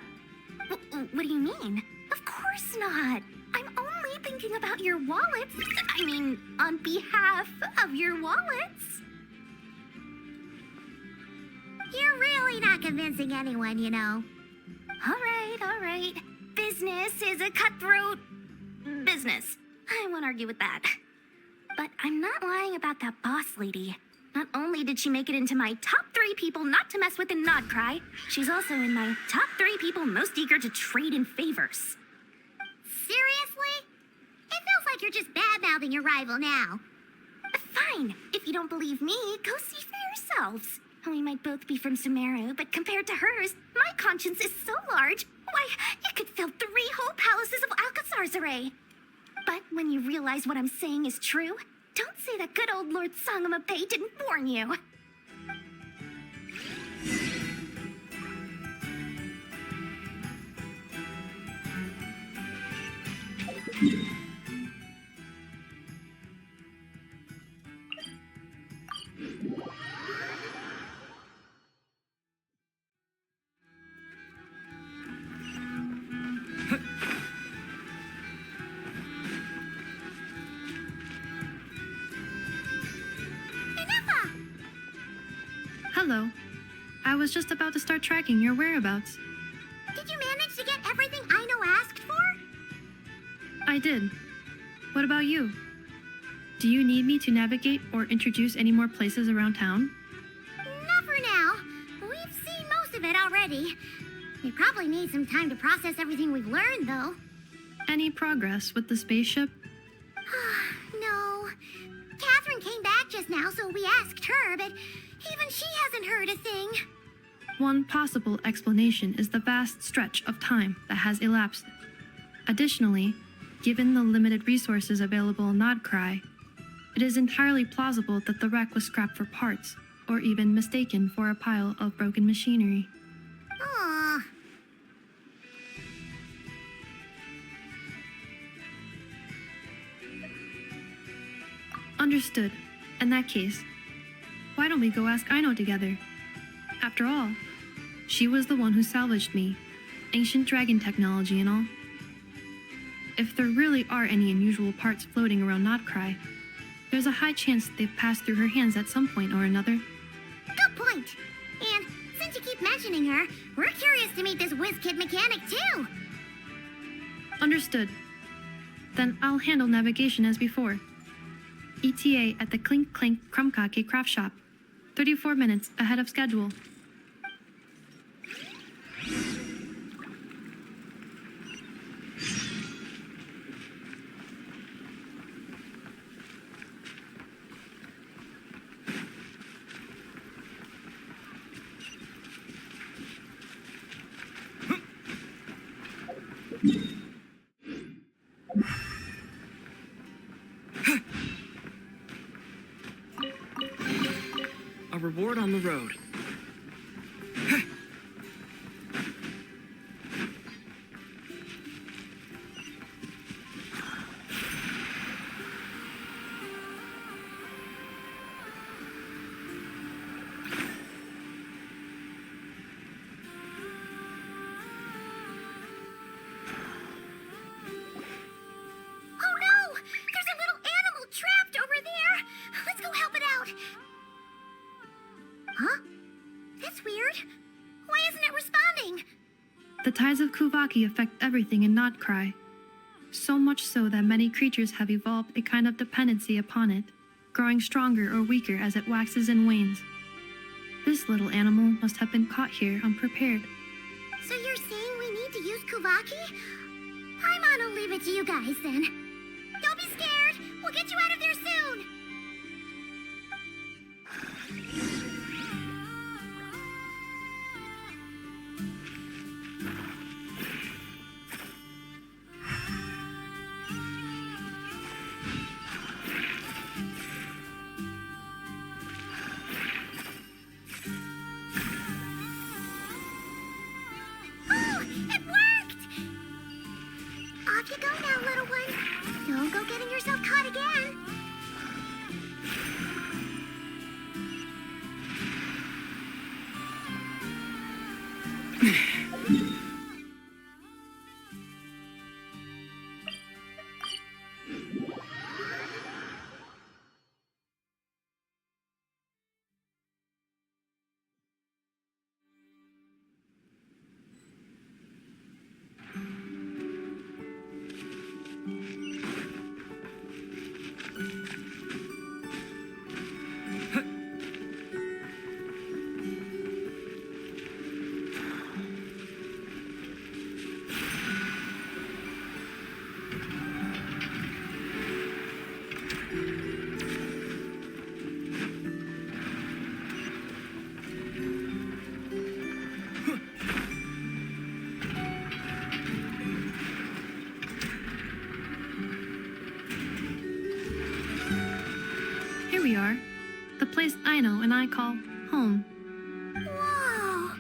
What do you mean? Of course not. I'm only thinking about your wallets. I mean, on behalf of your wallets. You're really not convincing anyone, you know. All right. Business is a cutthroat business. I won't argue with that. But I'm not lying about that boss lady. Not only did she make it into my top 3 people not to mess with in Nodcry, she's also in my top 3 people most eager to trade in favors. Seriously? It feels like you're just bad-mouthing your rival now. Fine. If you don't believe me, go see for yourselves. We might both be from Sumeru, but compared to hers, my conscience is so large, why, you could fill 3 whole palaces of Alcazar's array. But when you realize what I'm saying is true, don't say that good old Lord Sangama Bay didn't warn you. Hello. I was just about to start tracking your whereabouts. Did you manage to get everything Aino asked for? I did. What about you? Do you need me to navigate or introduce any more places around town? Not for now. We've seen most of it already. We probably need some time to process everything we've learned, though. Any progress with the spaceship? No. Catherine came back just now, so we asked her, but even she hasn't heard a thing. One possible explanation is the vast stretch of time that has elapsed. Additionally, given the limited resources available in Nodcry, it is entirely plausible that the wreck was scrapped for parts, or even mistaken for a pile of broken machinery. Aww. Understood. In that case, why don't we go ask Aino together? After all, she was the one who salvaged me, ancient dragon technology and all. If there really are any unusual parts floating around Nodcry, there's a high chance they've passed through her hands at some point or another. Good point. And since you keep mentioning her, we're curious to meet this whiz-kid mechanic too. Understood. Then I'll handle navigation as before. ETA at the Clink Clink Krumkake craft shop. 34 minutes ahead of schedule. A reward on the road. Huh? That's weird. Why isn't it responding? The tides of Kuvaki affect everything in Nodcry. So much so that many creatures have evolved a kind of dependency upon it, growing stronger or weaker as it waxes and wanes. This little animal must have been caught here unprepared. So you're saying we need to use Kuvaki? Paimon will leave it to you guys then. Don't be scared. We'll get you out of there soon. Oh, it worked! Off you go now, little one. Don't go getting yourself caught again. Here we are, the place Aino and I call home. Whoa!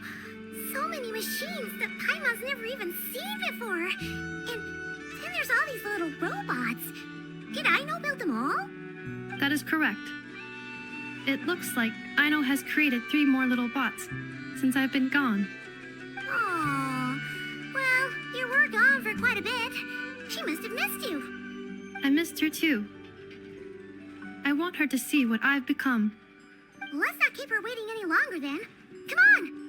So many machines that Paimon's never even seen before. And then there's all these little robots. Did Aino build them all? That is correct. It looks like Aino has created 3 more little bots since I've been gone. Aw. Well, you were gone for quite a bit. She must have missed you. I missed her too. I want her to see what I've become. Let's not keep her waiting any longer then. Come on!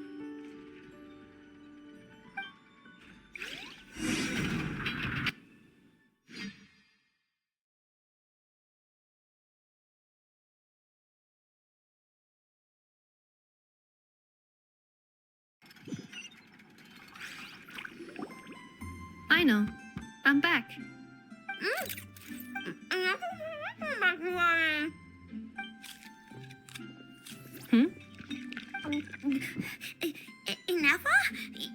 Aino, I'm back. Hmm? Ineffa,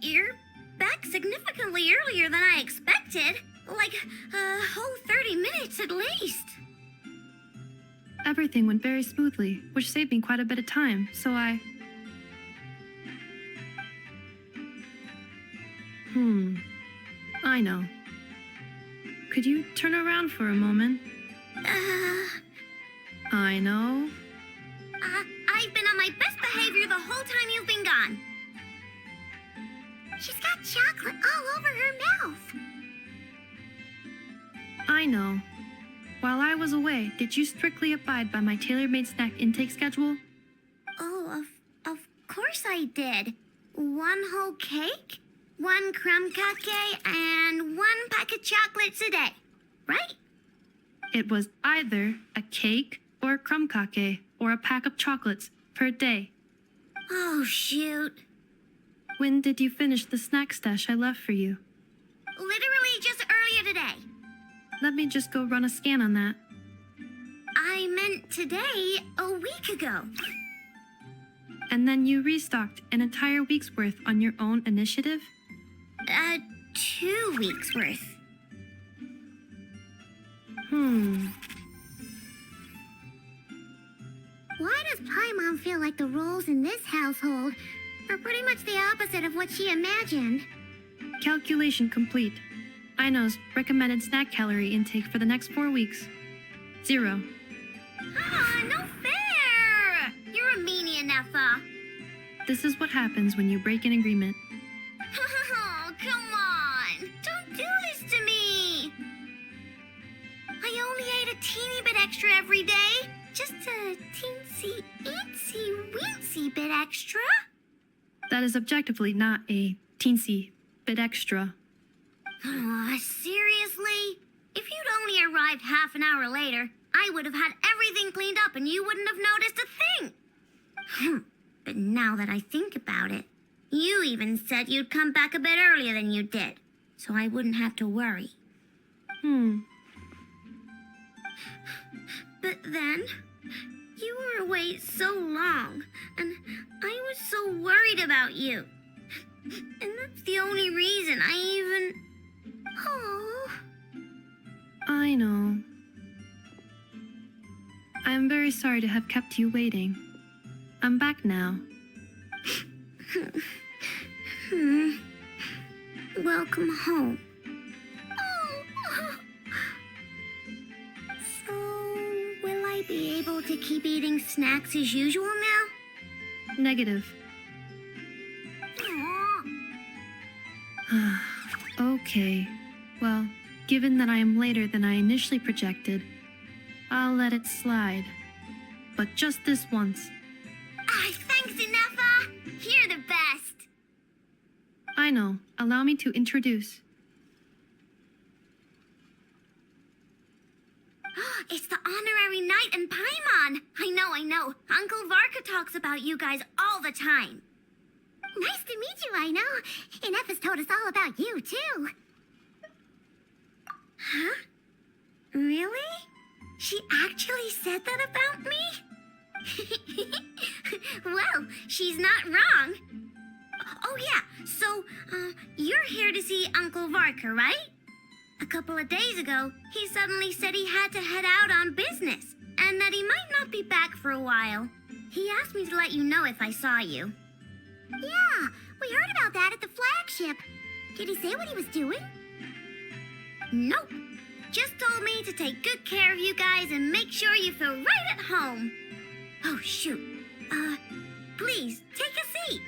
you're back significantly earlier than I expected. Like a whole 30 minutes at least. Everything went very smoothly, which saved me quite a bit of time, so I... I know. Could you turn around for a moment? I know. I've been on my best behavior the whole time you've been gone. She's got chocolate all over her mouth. I know. While I was away, did you strictly abide by my tailor-made snack intake schedule? Oh, of course I did. 1 whole cake, 1 crumb cupcake, and 1 pack of chocolates a day, right? It was either a cake or a crumb cake or a pack of chocolates per day. Oh, shoot. When did you finish the snack stash I left for you? Literally just earlier today. Let me just go run a scan on that. I meant today, a week ago. And then you restocked an entire week's worth on your own initiative? 2 weeks worth. Why does Paimon feel like the roles in this household are pretty much the opposite of what she imagined? Calculation complete. Aino's recommended snack calorie intake for the next 4 weeks. 0. No fair! You're a meanie, Ineffa. This is what happens when you break an agreement. Oh, come on! Don't do this to me! I only ate a teeny bit extra every day, just to teensy, itsy, weensy bit extra? That is objectively not a teensy bit extra. Aw, seriously? If you'd only arrived half an hour later, I would have had everything cleaned up and you wouldn't have noticed a thing. But now that I think about it, you even said you'd come back a bit earlier than you did, so I wouldn't have to worry. But then, you were away so long, and I was so worried about you. And that's the only reason I even... Oh. I know. I am very sorry to have kept you waiting. I'm back now. Welcome home. So, will I be able to keep eating snacks as usual now? Negative. Okay. Well, given that I am later than I initially projected, I'll let it slide. But just this once. Thanks, Inefa! You're the best! I know. Allow me to introduce. It's the honorary knight and Paimon! I know. Uncle Varka talks about you guys all the time. Nice to meet you, I know. Inefa's told us all about you, too. Huh? Really? She actually said that about me? Well, she's not wrong. Oh yeah, so, you're here to see Uncle Varka, right? A couple of days ago, he suddenly said he had to head out on business, and that he might not be back for a while. He asked me to let you know if I saw you. Yeah, we heard about that at the flagship. Did he say what he was doing? Nope. Just told me to take good care of you guys and make sure you feel right at home. Oh, shoot. Please, take a seat.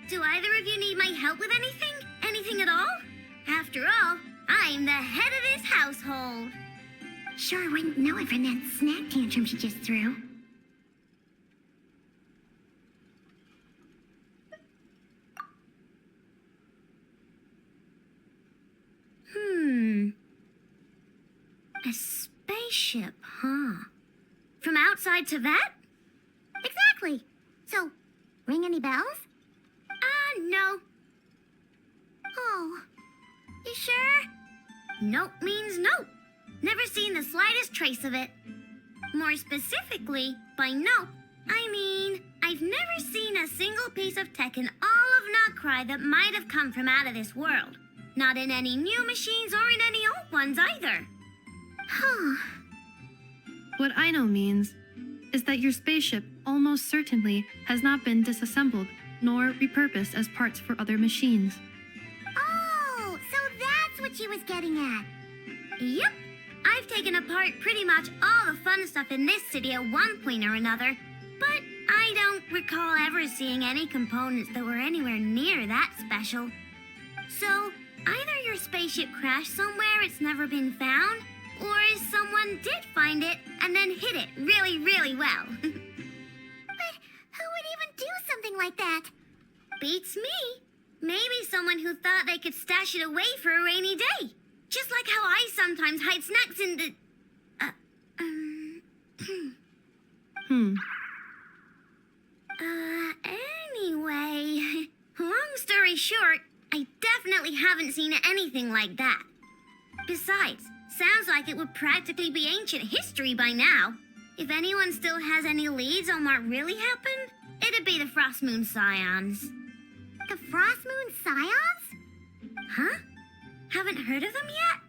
Do either of you need my help with anything? Anything at all? After all, I'm the head of this household. Sure wouldn't know it from that snack tantrum she just threw. A spaceship, huh? From outside to that? Exactly. So, ring any bells? No. Oh. You sure? Nope means nope. Never seen the slightest trace of it. More specifically, by nope, I mean, I've never seen a single piece of tech in all of Notcry that might have come from out of this world. Not in any new machines or in any old ones either. Huh. What I know means is that your spaceship almost certainly has not been disassembled nor repurposed as parts for other machines. Oh, so that's what she was getting at. Yep. I've taken apart pretty much all the fun stuff in this city at one point or another, but I don't recall ever seeing any components that were anywhere near that special. So, either your spaceship crashed somewhere it's never been found, or someone did find it and then hid it really, really well. But who would even do something like that? Beats me. Maybe someone who thought they could stash it away for a rainy day. Just like how I sometimes hide snacks in the... Anyway, long story short, I definitely haven't seen anything like that. Besides, sounds like it would practically be ancient history by now. If anyone still has any leads on what really happened, it'd be the Frost Moon Scions. The Frost Moon Scions? Huh? Haven't heard of them yet?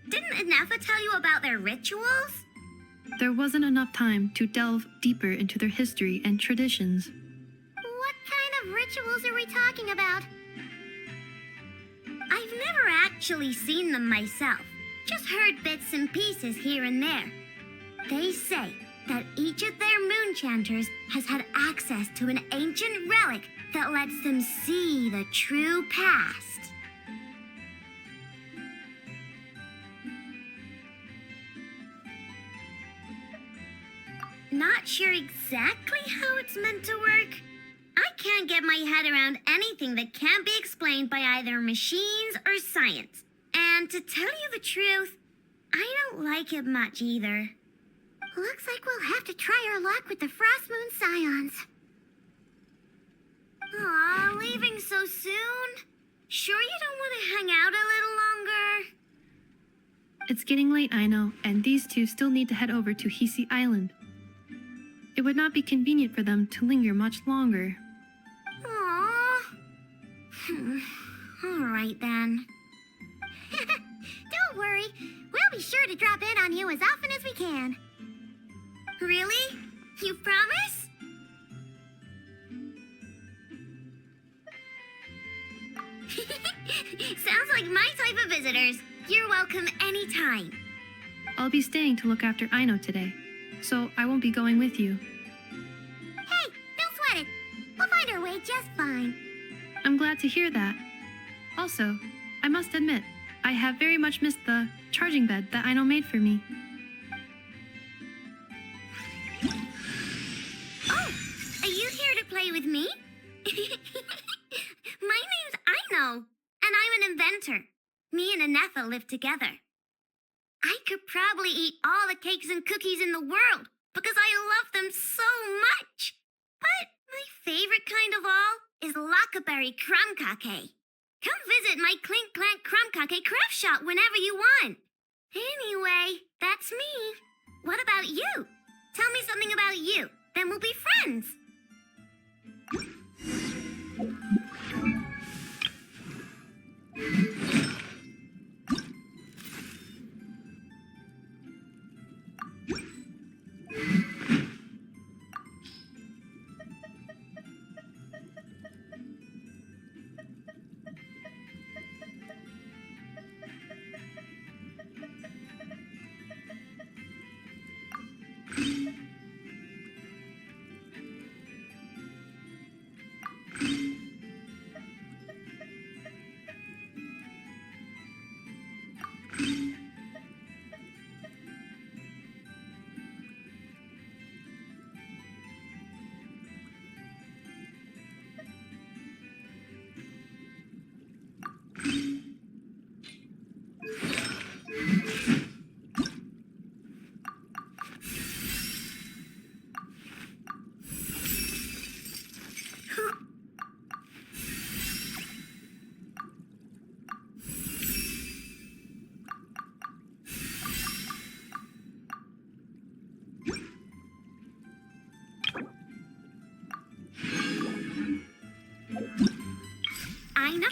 Didn't Inefa tell you about their rituals? There wasn't enough time to delve deeper into their history and traditions. What kind of rituals are we talking about? I've never actually seen them myself, just heard bits and pieces here and there. They say that each of their moon chanters has had access to an ancient relic that lets them see the true past. not sure exactly how it's meant to work. I can't get my head around anything that can't be explained by either machines or science. And to tell you the truth, I don't like it much either. Looks like we'll have to try our luck with the Frost Moon Scions. Aw, leaving so soon? Sure you don't want to hang out a little longer? It's getting late, I know, and these two still need to head over to Hisi Island. It would not be convenient for them to linger much longer. Aww. All right then. Don't worry. We'll be sure to drop in on you as often as we can. Really? You promise? Sounds like my type of visitors. You're welcome anytime. I'll be staying to look after Aino today, so I won't be going with you. Hey, don't sweat it. We'll find our way just fine. I'm glad to hear that. Also, I must admit, I have very much missed the charging bed that Aino made for me. Oh, are you here to play with me? My name's Aino, and I'm an inventor. Me and Anetha live together. I could probably eat all the cakes and cookies in the world because I love them so much. But my favorite kind of all is Lockaberry Crumb Cake. Come visit my Clink Clank Crumb Cake craft shop whenever you want. Anyway, that's me. What about you? Tell me something about you, then we'll be friends. Aino?